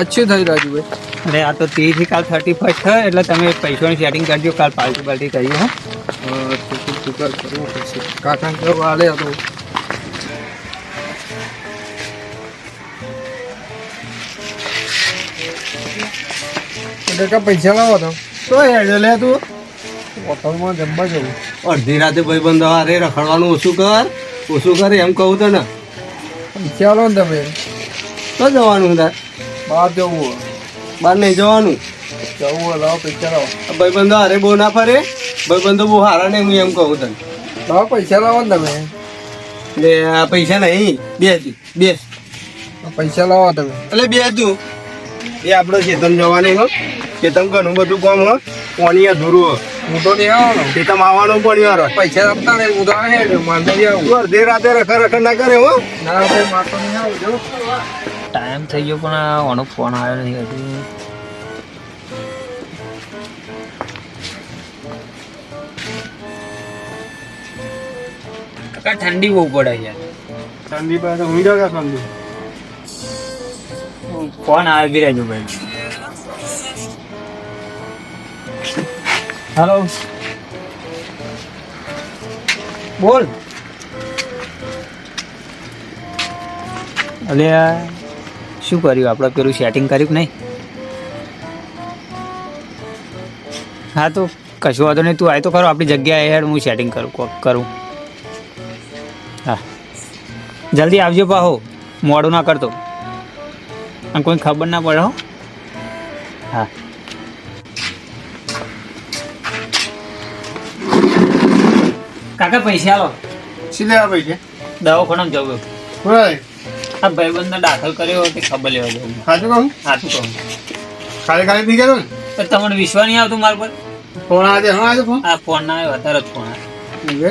અચ્છું થઈ રાજુભાઈ. અરે આ તો 30 થી કાલ 31 છે એટલે તમે પૈસાની સેટિંગ કરજો. કાલ પાર્ટી પાર્ટી કરીએ. હો ટુકર કરવું પડશે. કાકા કેવું હાલે હતો. કાકા પૈસા લાવો તો તો હેડ લે તું હોટલમાં જમવા જવું. અડધી રાતે ભાઈબંધો અરે રખડવાનું ઓછું કર એમ કહું તને. પૈસા લો ને તમે. તો જવાનું તાર બહાર જવું હોય. બહાર નહીં જવાનું. જવું હોય લાવો પૈસા લાવો. ભાઈબંધો અરે બહુ ના ફરે. ભાઈબંધો બહુ હારા નહીં હું એમ કહું તને. લાવો પૈસા લાવો ને તમે. લે આ પૈસા નહીં બેસ પૈસા લાવો તમે. એટલે બે તું એ આપણો ચેતન જવાની હો. ચેતન ઘણું બધું કામ હો. પાણી અધૂરું હો. હું તો નહીં આવવાનો. ચેતન આવવાનું પડ્યું યાર. પૈસા આપતા નહીં હું તો હેડ મારે નહીં આવું. તું અડધી રાતે રખડ ના કરે હો. ના ભાઈ મારે તો નહીં આવું જો. ટાઈમ થઈ ગયો પણ આનો ફોન આવ્યો નહીં હજુ. કાકા ઠંડી બહુ પડે યાર. ઠંડી પાસે હું જગા ઠંડી. ફોન આવે બી રહેજો ભાઈ. હેલો બોલ. અલે શું કર્યું આપણે? પેલું સેટિંગ કર્યું કે નહીં? હા તો કશું વાંધો નહીં. તું આય તો ખરો આપણી જગ્યાએ હેડ. હું સેટિંગ કરું. હા જલ્દી આવજો પાહો. મોડું ના કરતો અને કોઈ ખબર ના પડે. હો હા કાકા પૈસા આલો. શી લેવા પૈસા? દવાખાનામાં જવું. હોય આ ભાઈબંધને દાખલ કર્યો તે ખબર લેવા જવું. સાચું કહું? સાચું કહું. ખાલી પી ગયો ને? તો તમને વિશ્વાસ નહીં આવતું મારા પર? ફોન આજે હા આજે ફોન આ ફોન ના આવ્યો અત્યારે જ ફોન આવ્યો.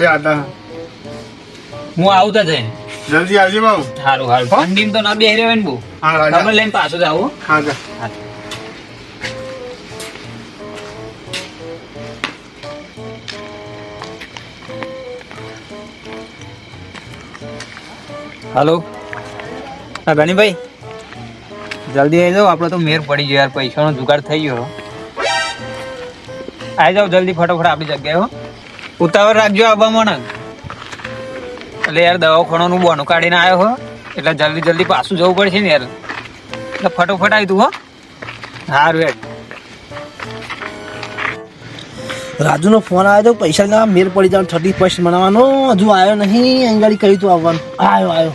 લે આડા હું આવતા જઈને. જલ્દી આવજે બાબુ. સારું સારું. ઠંડીમાં તો ના બેહી રહ્યો ને બહુ. હા ખબર રાજા લઈને પાછો જ આવું. હા જા. હલો હા ગણીભાઈ જલ્દી આવી જાઓ. આપણે તો મેર પડી ગયો યાર. પૈસાનો જુગાડ થઈ ગયો. આવી જાઓ જલ્દી ફટાફટ આપણી જગ્યાએ. હો ઉતાવળ રાખજો આવવામાં ને. એટલે યાર દવાખાનાનું બોનું કાઢીને આવ્યો હો એટલે જલ્દી પાછું જવું પડશે ને યાર. એટલે ફટોફટ આવી તું. હો સારું યાર. રાજુનો ફોન આવ્યો તો પૈસા ના મેર પડી જાય 31 મનાવવાનો. હજુ આવ્યો નહીં. અંગાડી કહ્યું તું આવવાનું. આવ્યો અરે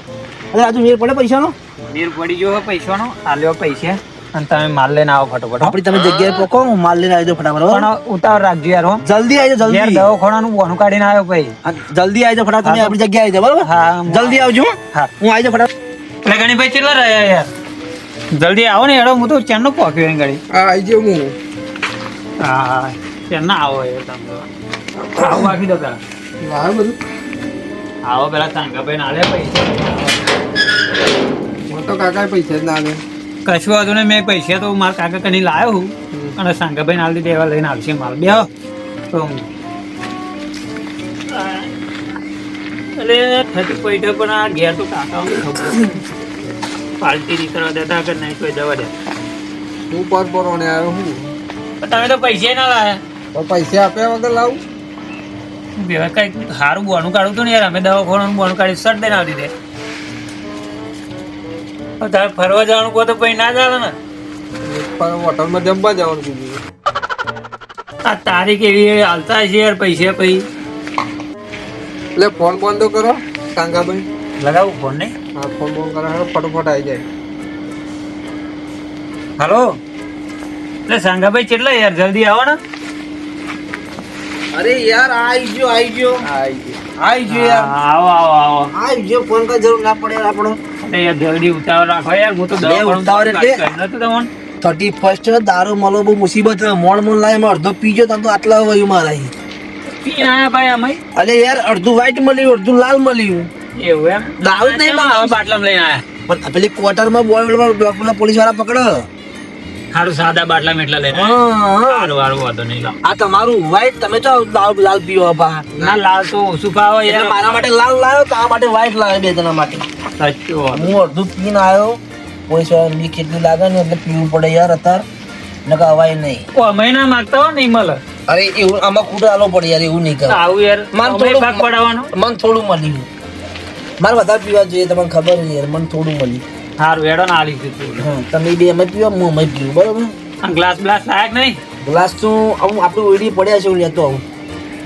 રાજુ મેર પડે પૈસાનો? મેર પડી ગયો પૈસાનો. આલ્યો પૈસા અને તમે માલ લઈને આવો ફટોફટ. આપડી તમે જગ્યાએ પોકો. હું માલ લઈને આવી જાઉં ફટાફટ. પણ ઉતાવળ રાખજો યાર. હો જલ્દી આવી જાઓ યાર. જલ્દી. દવાખાનાનું બોનું કાઢીને આવ્યો ભાઈ. જલ્દી આવી જાઓ ફટાફટ. તમે આપણી જગ્યાએ આવી જાઓ બરાબર. હા જલ્દી આવજો. હા હું આવી જાઉં ફટાફટ. એટલે ગણીભાઈ કેટલા રહ્યા યાર? જલ્દી આવો ને હેડો. હું તો ચેનનો પહોંચ્યો અહીં ગાડી. હા આવી ગયો હું. હા ચેનના આવો એ તમે આવો બાકી દો પેલા. લાવે બધું. આવો પેલા સાંગાભાઈ ના લે પૈસા. હું તો કાકા પૈસા જ ના આવે. કશું વાંધો નહીં. મેં પૈસા તો મારા કાકા કની લાવ્યો હું અને સાંગાભાઈ ના લીધે એવા લઈને આવશે માલ. બે તો અરે થતી પૈઠે પણ આ ઘેર તો કાકાઓને ખબર પાર્ટી નીકળવા દેતા કે નહીં કોઈ દવા દે. હું પર પરવાને આવ્યો હું. તમે તો પૈસા ના લાવ્યા. પણ પૈસા આપ્યા વગર લાવું. કઈ સારું બોનું કાઢું હતું ને યાર. અમે દવાખાનાનું બોનું કાઢી શર્ટ દઈને આવી દે. તારે ફરવા જવાનું કહો તો પછી ના ચાલે ને. પણ હોટલમાં જમવા જવાનું કીધું. આ તારીખ એવી હાલતા છે યાર પૈસા પછી. એટલે ફોન બંધ તો કરો કાંગાભાઈ. લગાવું ફોન નહીં. હા ફોન બંધ કરો ફટોફટ આવી જાય. હલો એટલે સાંગાભાઈ કેટલા યાર જલ્દી આવો ને. અરે યાર આવી ગયો આવી ગયો. યાર. આવો આવો આવો. આવી ગયો. ફોન કઈ જરૂર ના પડે યાર આપણો. અરે યાર જલ્દી ઉતાવળ રાખો યાર. હું તો ઉતાવળ એટલે? નતું તમને 31 દારૂ મળો બહુ મુસીબત. મોણ લાય અડધો પીજો તમે તો આટલા વયું મારા. પી આયા ભાઈ અમે. અરે યાર અડધું વ્હાઈટ મળ્યું અડધું લાલ મળ્યું. એવું એમ? દારૂ જ નહીં હવે બાટલામાં લઈને આયા. પણ પેલી ક્વાર્ટરમાં બોય પોલીસ વાળા પકડો. સારું સાદા બાટલા મેટલા લઈને હા, હા. સારું સારું વાંધો નહીં લાવ. આ તમારું વ્હાઈટ, તમે તો લાલ પીવો બા. ના લાલ તો ઓછું ખાવો એટલે યાર. મારા માટે લાલ લાવ્યો, તમારા માટે વ્હાઈટ લાવ્યો, બે જણા માટે. સાચું વાંધો. હું અડધું પીને આવ્યો, કોઈ બી કેટલી લાગે ને એટલે પીવું પડે યાર અત્યારે, નકર અવાય નહીં. ઓ, અમે ના માગતા હો નહીં મળે. અરે એવું આમાં ખૂટે આલો પડે યાર, એવું નહીં કરે. આવું યાર માન અમે થોડું- ભાગ પડાવવાનો. મને થોડું મળ્યું, મારે વધારે પીવા જોઈએ, તમને ખબર છે યાર, મને થોડું મળ્યું. સારું હેડો ને આલી દીધું. હા, તમે બે અમે પીવા, હું અમે પીવું, બરોબર. આ ગ્લાસ બ્લાસ લાયક નહીં. ગ્લાસ તો આવું આપણે ઓઈડી પડ્યા છે, હું લેતો આવું,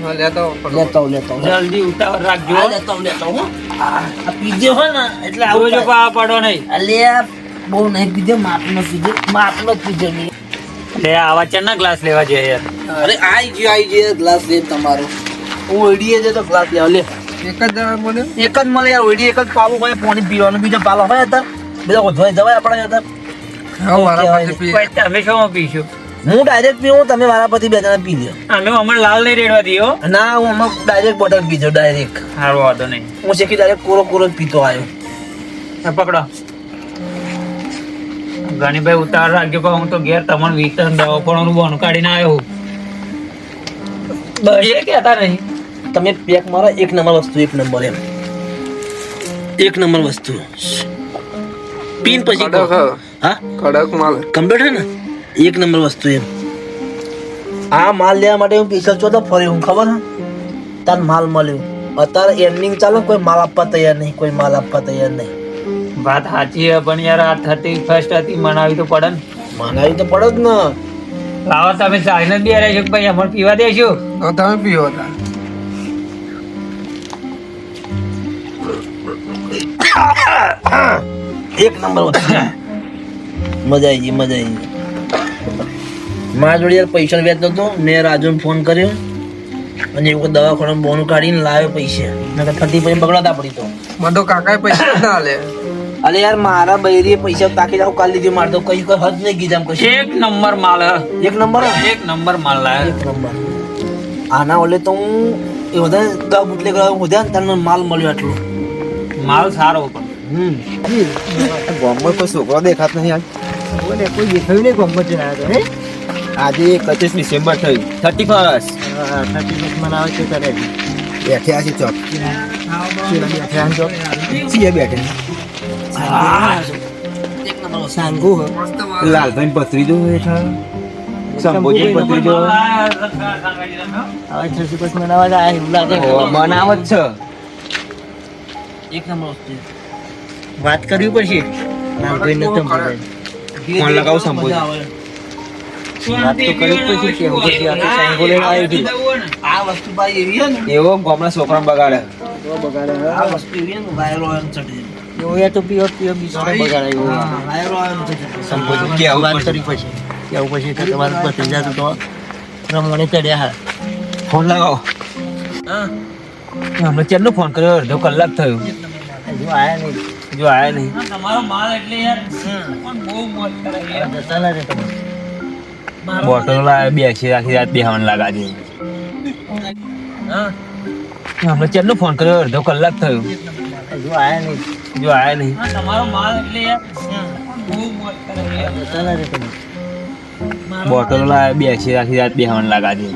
હા, લેતો આવો. લેતો આવું, લેતો આવું. જલ્દી ઉતાવળ રાખજો. આ લેતો આવું, લેતો આવું, હો. આ પીધે હોય ને એટલે આવું જોજો થાય. પાવા પડો નહીં. અલ્યા બહુ નહીં પીધે, માપનો પીધે, માપનો પીધે નહીં. લે આવા ચેના ગ્લાસ લેવા જોઈએ યાર. અરે આઈ ગયો ગ્લાસ લે તમારો. હું ઓઈડીએ છે તો ગ્લાસ લેવા લે. એક જ જણા બોલ્યો. એક જ મળે યાર, ઓઈડી એક જ પાવું હોય, પાણી પીવાનું, બીજો પાલો હોય અત્યારે, બીજા ઓછવાય જવાય આપણે અત્યારે. હા, મારા પાસે પી. ભાઈ, તમે શું પીશું? હું ડાયરેક્ટ પીવું, તમે મારા પછી બે જણા પી લ્યો. અમે હમણાં લાલ નહીં રેડવા દઈએ હો. ના, હું આમાં ડાયરેક્ટ બોટલ પીજો, ડાયરેક્ટ. સારું વાંધો નહીં. હું શેકી ડાયરેક્ટ કોરો કોરો જ પીતો આવ્યો. આ પકડો. ગણીભાઈ ઉતાર રાખજો કે હું તો ઘેર તમને વિતરણ દવાખાનું બોનું કાઢીને આવ્યો. બસ એ કહેતા નહીં. તમે પેક મારો, એક નંબર વસ્તુ, એક નંબર એમ, એક નંબર વસ્તુ. પીન પછી કહો. કડક હા. હા, કડક માલ. કમ્પ્લીટ હે ને, એક નંબર વસ્તુ એમ. આ માલ લેવા માટે હું પૈસા ચોથો ફર્યો, હું ખબર હે, તાર માલ મળ્યો. અત્યારે એન્ડિંગ ચાલે, કોઈ માલ આપવા તૈયાર નહીં, કોઈ માલ આપવા તૈયાર નહીં. વાત સાચી છે પણ યાર આ 31st હતી મનાવી તો પડે ને. માંગાવી તો પડે જ ને. લાવો તમે ચાઈને જ બે રહેશો કે ભાઈ અમને પીવા દેશો. તો તમે પીવો હતા. એક નંબર વસ્તુ. મજા આવી ગઈ, મજા આવી ગઈ. મારા જોડે યાર પૈસા વેચતો હતો, મેં રાજુને ફોન કર્યો અને એવું દવાખાનું બોનું કાઢીને લાવ્યો પૈસા, નકર 30 પછી બગડાતા પડી તો. મને તો કાકાએ પૈસા ના લે. અરે યાર મારા બૈરીએ પૈસા તાકી જાવ કાલ લીધી, મારતો કઈ કોઈ હદ નહીં ગીજામ કશું. એક નંબર માલ હે. એક નંબર હે? એક નંબર માલ લાયો. એક નંબર. આના ઓલે તો હું એ બધા 10 બુટલે કરાવ ઉધ્યા ને તને માલ મળ્યો આટલો. માલ સારો પણ. ગામમાં કોઈ છોકરો દેખાત નહીં આજ. કોઈ દેખાયું નહીં ગમત આવ્યો હે. આજે 31 ડિસેમ્બર થઈ 31st. 31 મનાવે છે તારે. બેઠ્યા છે ચોક. છીએ બેઠે એક નંબર સાંગુ હે. મસ્ત માલ. લાલભાઈ પથરી જો હેઠળ સંભોજી પથરી જો હવે 31 મનાવા જાય એવું લાગે. મનાવત છે. એક નંબર વસ્તુ. વાત કરવી પડશે. લાલભાઈને તો કરે. ફોન લગાવો સંભોજી. વાત તો કરવી પડશે કે હું પછી આ સાંગો લઈને આવ્યો છું. આ વસ્તુ ભાઈ એવી હે ને, એવો ગામના છોકરા બગાડે. આ વસ્તુ એવી હે ને વાયરો આવે ને ચડે. એવું યા તો પીઓ બીજો બગાડે એવું. વાયરો આવે ને ચડે. સંભોજી કેવું વાત પડશે. કરવી પડશે. કેવું પછી તો તમારે પતી જતું તો રમણે ચડ્યા હા. ફોન લગાવો. હા, હમણાં ચેટલો ફોન કર્યો? અડધો કલાક થયો. હજુ આયા નહીં. જો આયા નહીં. તમારો માલ એટલે યાર પણ બહુ મોજ કરે યાર. જતા ના રે તમે. બોટલ લાવે બેસી રાખી રાત બેહવાનું લાગા છે. હા, હમણાં ચેટલો ફોન કર્યો? અડધો કલાક થયો. હજુ આયા નહીં. જો આયા નહીં. તમારો માલ એટલે યાર પણ બહુ મોજ કરે યાર. જતા ના રે તમે. બોટલ લાવે બેસી રાખી રાત બેહવાનું લાગા છે.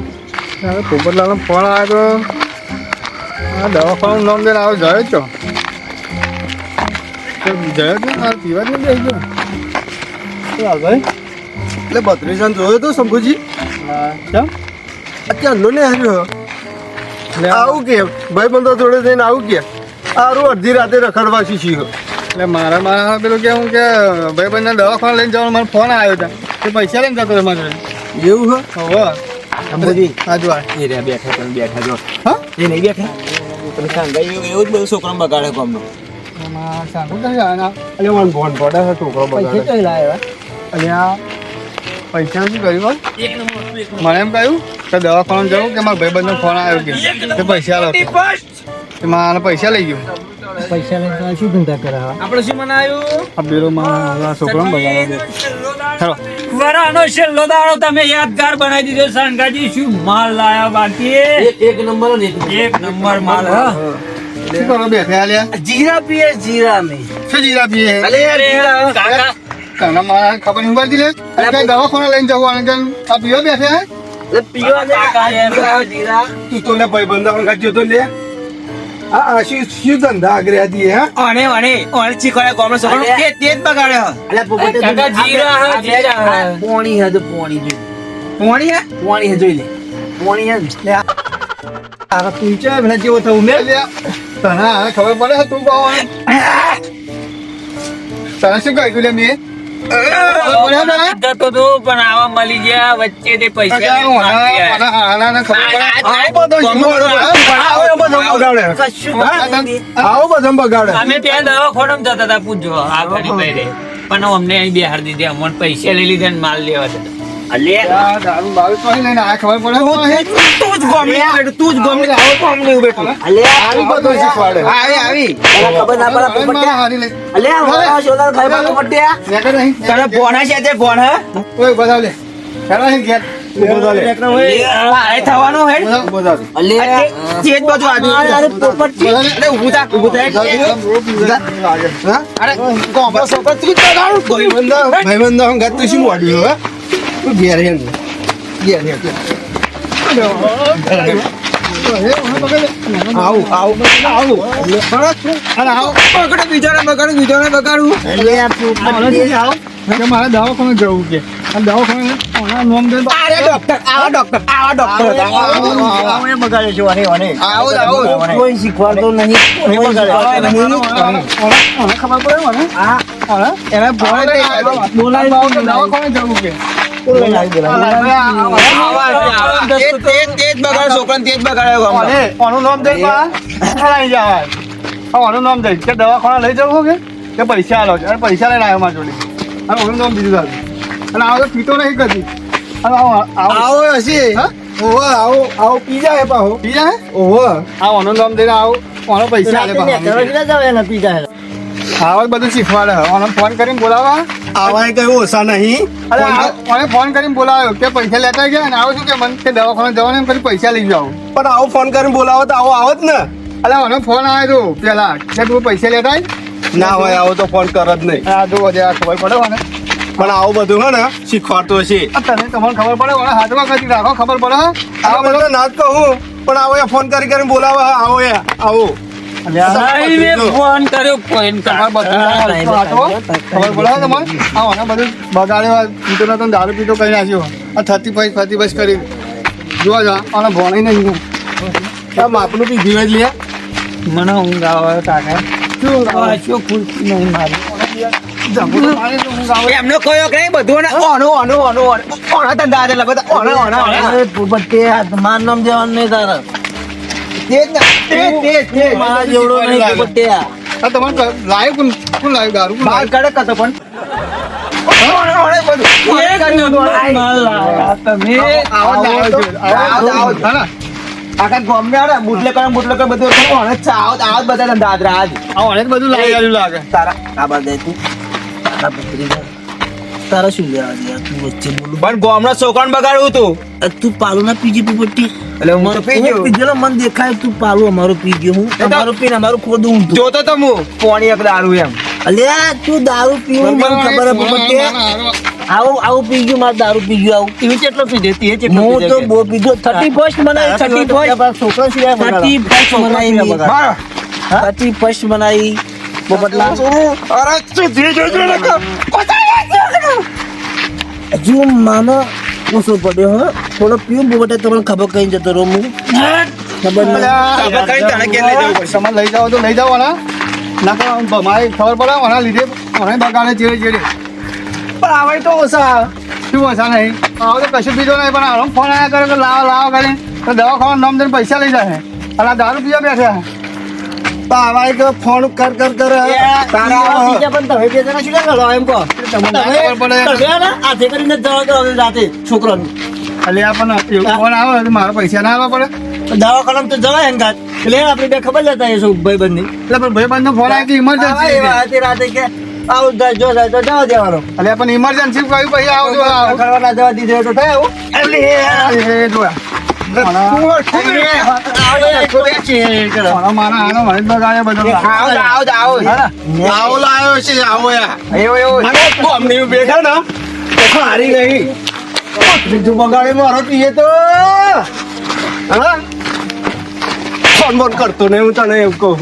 હવે પોપટલાલનો ફોન આવ્યો તો આ દવાખાનું નામ દઈને આવ્યો જયો છો. જયો છો આ પીવા જ નહીં બેસી ગયો. ભાઈ એટલે 32 જોયો તો શંભુજી. કેમ અત્યારે ને આવ્યો આવું કે ભાઈ બંધો જોડે જઈને આવું કે સારું અડધી રાતે રખડવાસી છીએ. એટલે મારા પેલું કે હું કે ભાઈ બંધને દવાખાને લઈને જવાનો મને ફોન આવ્યો હતા તે પૈસા લઈને જતો તમારે એવું હે હવે સંભોજી હા જો એ રહ્યા બેઠા તમે બેઠા જો. હા એ નહીં બેઠા. તમે સાંગાઈ એવું જ બધું છોકરા બગાડે કોમનો. સાંભળું તમે આના એટલે મને ફોન પડે છે છોકરો બગાડે. કઈ લાવ્યા? અને આ પૈસા શું કર્યું એક નંબર વસ્તુ, એક મને એમ કહ્યું કે દવાખાને જવું કે મારા ભાઈબંધનો ફોન આવ્યો કે પૈસા લો કે મારા પૈસા લઈ ગયો. પૈસા લઈને શું ધંધા કરાવવા? આપણે શું મનાયું? આ બેરો મારા છોકરો બગાડે. ચલો વરાનો છેલ્લો દાડો તમે યાદગાર બનાવી દીધો સંગાજી. શું માલ લાયા બાકી? એક નંબર ને એક નંબર માલ હા. શું કરો બેઠા લ્યા જીરા પીએ જીરા નહીં. શું જીરા પીએ અલે યાર જીરા કાકા તને મારા ખબર નહીં પડતી લે અને કઈ દવાખાને લઈને જવું અને કઈ આ પીવા બેઠે હે એટલે પીવા દે જીરા તું તો લે ભાઈબંધ વખત તો લે આ શું ધંધા આગળ હતી હે એટલે પોપટે પોણી હે તો પોણી હે જોઈ લે પોણી હે ને. આ તું છે ભલે જેવો થવું મે લે તને આ ખબર પડે છે તું કહો તને શું કહ્યું લે મેં જતો તો પણ આવા મળી ગયા વચ્ચે તે પૈસા આવો બધો બગાડે અમે ત્યાં દવાખાનામાં જતા હતા પૂછજો આ ઘડી પહેરે પણ અમને અહીં બિહાર દીધી અમને પૈસા લઈ લીધા ને માલ લેવા જતા દારૂ બારૂ તો લઈને આ ખબર પડે આવી બધું શીખવાડે તને ખબર ના પડે પોપટે હારી લે અલે આ સોલાર ખાઈ બા પોપટે નેકર નહીં તને ભોણા છે તે ભોણા ઓય બતાવ લે હેરા નહીં ગેટ આ થવાનો હે બતાવ અલે તેજ બાજુ આજુ અરે પોપટ અરે ઊભું થા અરે કોમરો સોપર તું તો દારૂ ભાઈબંધ વખત તું શું વાડ્યું હે તું ઘેર હે મારે દવાખાને જવું કે દવાખાને નોમ દે કોઈ શીખવાડતો નહીં ખબર પડે મને એને બોલાવી દવાખાને જવું કે નામ દઈ આનું નામ દઈ કે દવાખાના લઈ જવું કે પૈસા આલો અને પૈસા લઈને આવ્યો મારા જોડે અને ઓનું નામ બીજું દાદુ અને આવો તો પીતો નહીં કદી અને આવો હશે ઓહો આવો પી જાય પાહો પી જાય ઓહો આ ઓનું નામ દઈને આવો ઓનો પૈસા આલે આવા બધું શીખવાડે ઓનો ફોન કરીને બોલાવા આવાય કઈ ઓછા નહીં અરે ઓને ફોન કરીને બોલાવ્યો કે પૈસા લેતા ગયા ને આવો છું કે મને કે દવાખાને જવાનું એમ કરી પૈસા લઈ જાઓ પણ આવો ફોન કરીને બોલાવો તો આવો આવત ને અરે ઓનો ફોન આવ્યો હતો પેલા કે તું પૈસા લેતા આય? ના હોય આવો તો ફોન કર જ નહીં આ જો આ ખબર પડે મને પણ આવું બધું હે ને શીખવાડતો છે તને તમને ખબર પડે ઓને હાથમાં કદી રાખો ખબર પડે આવો બધો ના જ કહું પણ આવો ફોન કરીને બોલાવો આવો આવો ફોન કર્યો ફોન ખબર પડે તમને આ ઓને બધું બગાડ્યો પીતો નતો દારૂ પીતો કરી નાખ્યો આ 35 કરી જોવા જા અને ભણી નહીં આ માપનું બી ધીમે લે મને ઊંઘ આવે કાકા શું ખુશી નહીં મારી એમનો કયો કે બધું ને ધંધા બધા પોપટે માર નામ દેવાનું નહીં તારે મારા જેવડો નહીં પોપટે આ તમારે લાઈવ કોણ લાઈવ દારૂ કોણ લાઈવ કડક હતો પણ આખા ગોમને આવે બુટલે કરે બધું આવ બધા દાદરા આજ બધું લાવી લાગે તારા આ બાદ તું તારા પુત્રી તારા શું લેવા દે તું વચ્ચે બોલું પણ ગોમનો છોકરાને બગાડવું તું તું પાલું ના પીજી પોપટી એટલે હું તો પી ગયો પીજેલો મન દેખાય તું પાલું અમારું પી ગયો હું અમારું પીને અમારું ખોદું હું તું જોતો તો હું પોણી એક દારૂ એમ અલ્યા તું દારૂ પીવું મને ખબર હે પોપટી આવું પી ગયું મારું દારૂ પી ગયું આવું તું કેટલો પીધે તે હું તો બહુ પીધો 31st મનાઈ 31st છોકરા સિવાય 31st મનાઈ 31st મનાઈ પોપટલા હજુ માનો ઓછો પડ્યો હો થોડો પીવું પોપટે તમને ખબર કઈ જતો રહું હું ખબર તમે લઈ જાઓ તો લઈ જાઓ ના મારી ખબર પડે ઓના લીધે ઓને બગાડે ચેડે પણ આવે તો ઓછા શું ઓછા નહીં આવો તો કશું બીજો નહીં પણ આનો ફોન આવ્યા કરે કે લાવો કરે તો દવાખાના નામ દઈને પૈસા લઈ જાય અને આ દારૂ પીવા બેઠા આવાય કે ફોન કર પણ તમે બે જણા શું કરો એમ કહો તમને ખબર પડે આથી કરીને જવા દો રાતે છોકરાનું એટલે પણ એવું ફોન આવે તો મારા પૈસા ના આવવા પડે દવાખાનામાં તો જવાય હંગાત એટલે આપણે બે ખબર જતા એ શું ભાઈ બંધ એટલે પણ ભાઈબંધનો ફોન આવ્યો કે ઇમરજન્સી રાતે કે આવું જો જાય તો જવા દેવાનો એટલે પણ ઇમરજન્સી કહ્યું પછી આવો કરવા ના જવા દીધો તો થાય આવું એટલે એ જોયા મારા આનો મને બગાડે બધો આવો લાયો છે આવો યાર મને કોમની બેઠા ને તો હારી ગઈ બીજું બગાડે મારો પીએ તો હા ફોન બોન કરતો ને હું તને એવું કહું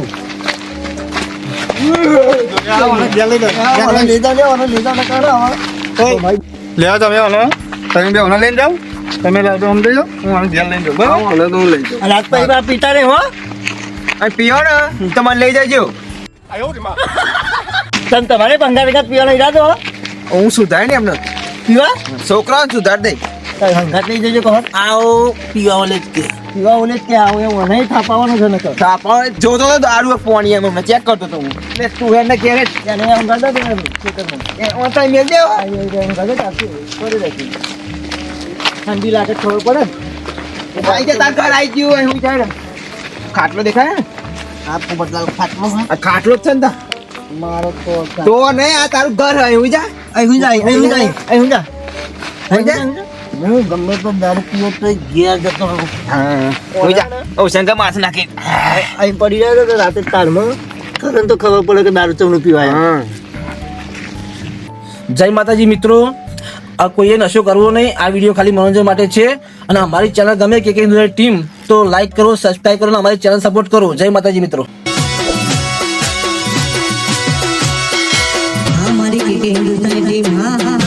લેવા તમે આનો તમે બે આનો લઈને જાઓ તમે લાવજો અમને દેજો હું આને ધ્યાન લઈને જાઉં બરાબર આને તો હું લઈ જાઉં પીતા રે હો પીઓ ને તમારે લઈ જજો તમ તમારે 15 વીઘા પીવાનો ઈરાદો હું સુધાર ને એમને પીવા છોકરા સુધાર દે હંગાત લઈ જજો કહો આવો પીવા ઓલે જ કે પીવા ઓલે જ કે આવો એવું નહીં થાપાવાનું છે ને તો જોતો તો દારૂ પાણી એમ ચેક કરતો તો હું એટલે તું એને ઘેરે એને એમ કરતા તો ઓતા મેલ દે ઠંડી લાગે ખબર પડે આઈ જા તાર ઘર આઈ ગયું હું જાય ખાટલો દેખાય ને આ બદલાવ ફાટલો હા આ ખાટલો જ છે ને તા મારો તો ને આ તારું ઘર હે હું જા અહીં જા હું ગમે તો દારૂ પીવો તો ઘેર જતો રહું હું જા ઓ શંકર માથે નાખી અહીં પડી રહ્યો તો રાતે તારમાં ખબર તો ખબર પડે કે દારૂ ચમનું પીવાય જય માતાજી મિત્રો આ કોઈએ નશો કરવો નહીં આ વિડીયો ખાલી મનોરંજન માટે છે અને અમારી ચેનલ ગમે કે ટીમ તો લાઈક કરો સબસ્ક્રાઇબ કરો અને અમારી ચેનલ સપોર્ટ કરો જય માતાજી મિત્રો हमारी हिंदुस्तानी टीम हाँ हाँ